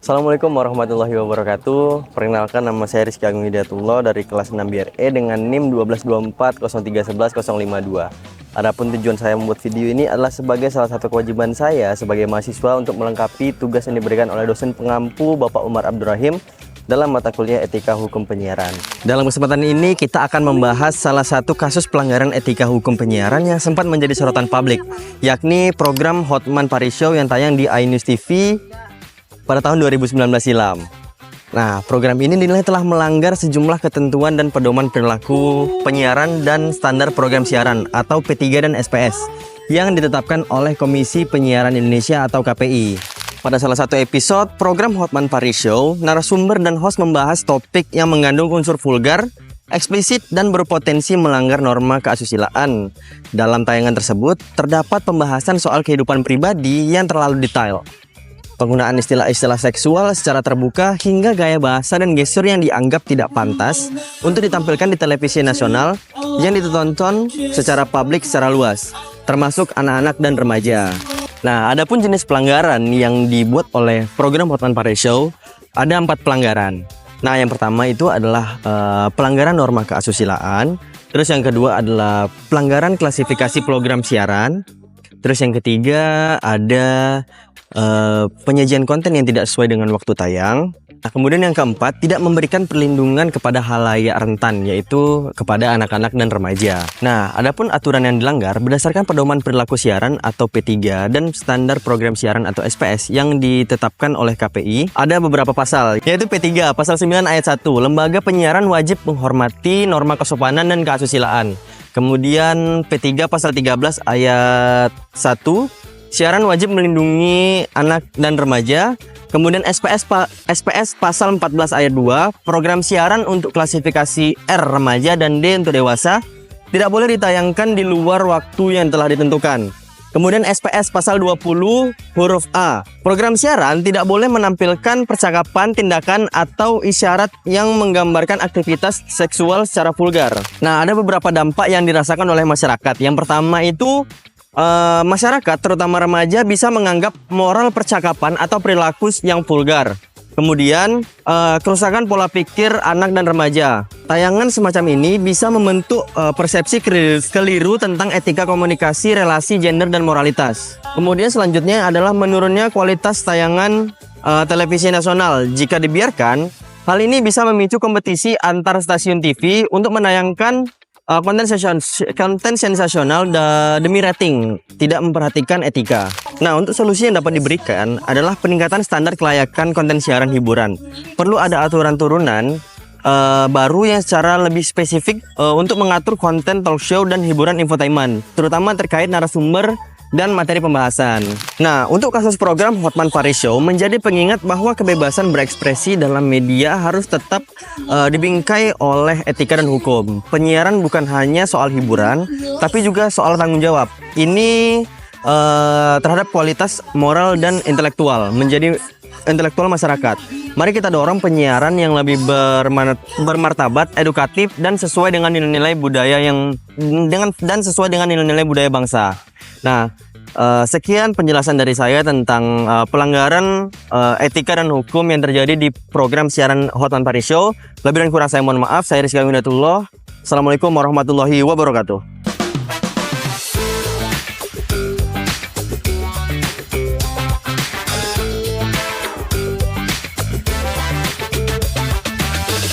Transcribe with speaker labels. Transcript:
Speaker 1: Assalamualaikum warahmatullahi wabarakatuh. Perkenalkan, nama saya Rizky Agung Hidayatullah dari kelas 6 BRE dengan NIM 12240311052. Adapun tujuan saya membuat video ini adalah sebagai salah satu kewajiban saya sebagai mahasiswa untuk melengkapi tugas yang diberikan oleh dosen pengampu Bapak Umar Abdurrahim dalam mata kuliah Etika Hukum Penyiaran. Dalam kesempatan ini kita akan membahas salah satu kasus pelanggaran etika hukum penyiaran yang sempat menjadi sorotan publik, yakni program Hotman Paris Show yang tayang di iNews TV pada tahun 2019 silam. Nah, program ini dinilai telah melanggar sejumlah ketentuan dan pedoman perilaku penyiaran dan standar program siaran atau P3 dan SPS yang ditetapkan oleh Komisi Penyiaran Indonesia atau KPI. Pada salah satu episode program Hotman Paris Show, narasumber dan host membahas topik yang mengandung unsur vulgar, eksplisit, dan berpotensi melanggar norma keasusilaan. Dalam tayangan tersebut, terdapat pembahasan soal kehidupan pribadi yang terlalu detail, penggunaan istilah-istilah seksual secara terbuka, hingga gaya bahasa dan gestur yang dianggap tidak pantas untuk ditampilkan di televisi nasional yang ditonton secara publik secara luas, termasuk anak-anak dan remaja. Nah, adapun jenis pelanggaran yang dibuat oleh program Hotman Paris Show, ada 4 pelanggaran. Nah, yang pertama itu adalah pelanggaran norma keasusilaan. Terus yang kedua adalah pelanggaran klasifikasi program siaran. Terus yang ketiga ada penyajian konten yang tidak sesuai dengan waktu tayang. Nah, kemudian yang keempat, tidak memberikan perlindungan kepada halayak rentan, yaitu kepada anak-anak dan remaja. Nah, adapun aturan yang dilanggar berdasarkan pedoman perilaku siaran atau P3 dan standar program siaran atau SPS yang ditetapkan oleh KPI, ada beberapa pasal, yaitu P3 pasal 9 ayat 1, lembaga penyiaran wajib menghormati norma kesopanan dan keasusilaan. Kemudian P3 pasal 13 ayat 1, siaran wajib melindungi anak dan remaja. Kemudian SPS pasal 14 ayat 2, program siaran untuk klasifikasi R remaja dan D untuk dewasa tidak boleh ditayangkan di luar waktu yang telah ditentukan. Kemudian SPS pasal 20 huruf A, program siaran tidak boleh menampilkan percakapan, tindakan, atau isyarat yang menggambarkan aktivitas seksual secara vulgar. Nah, ada beberapa dampak yang dirasakan oleh masyarakat. Yang pertama itu masyarakat, terutama remaja, bisa menganggap moral percakapan atau perilaku yang vulgar. Kemudian kerusakan pola pikir anak dan remaja. Tayangan semacam ini bisa membentuk persepsi keliru tentang etika komunikasi, relasi, gender, dan moralitas. Kemudian selanjutnya adalah menurunnya kualitas tayangan televisi nasional. Jika dibiarkan, hal ini bisa memicu kompetisi antar stasiun TV untuk menayangkan konten sensasional demi rating, tidak memperhatikan etika. Nah, untuk solusi yang dapat diberikan adalah peningkatan standar kelayakan konten siaran hiburan. Perlu ada aturan turunan baru yang secara lebih spesifik untuk mengatur konten talk show dan hiburan infotainment, terutama terkait narasumber dan materi pembahasan. Nah, untuk kasus program Hotman Paris Show menjadi pengingat bahwa kebebasan berekspresi dalam media harus tetap dibingkai oleh etika dan hukum. Penyiaran bukan hanya soal hiburan, tapi juga soal tanggung jawab. Ini terhadap kualitas moral dan intelektual, menjadi intelektual masyarakat. Mari kita dorong penyiaran yang lebih bermartabat, edukatif, dan sesuai dengan nilai-nilai budaya sesuai dengan nilai-nilai budaya bangsa. Nah, sekian penjelasan dari saya tentang pelanggaran etika dan hukum yang terjadi di program siaran Hotman Paris Show. Lebih dan kurang saya mohon maaf. Saya Rizky Agung Hidayatullah. Assalamualaikum warahmatullahi wabarakatuh.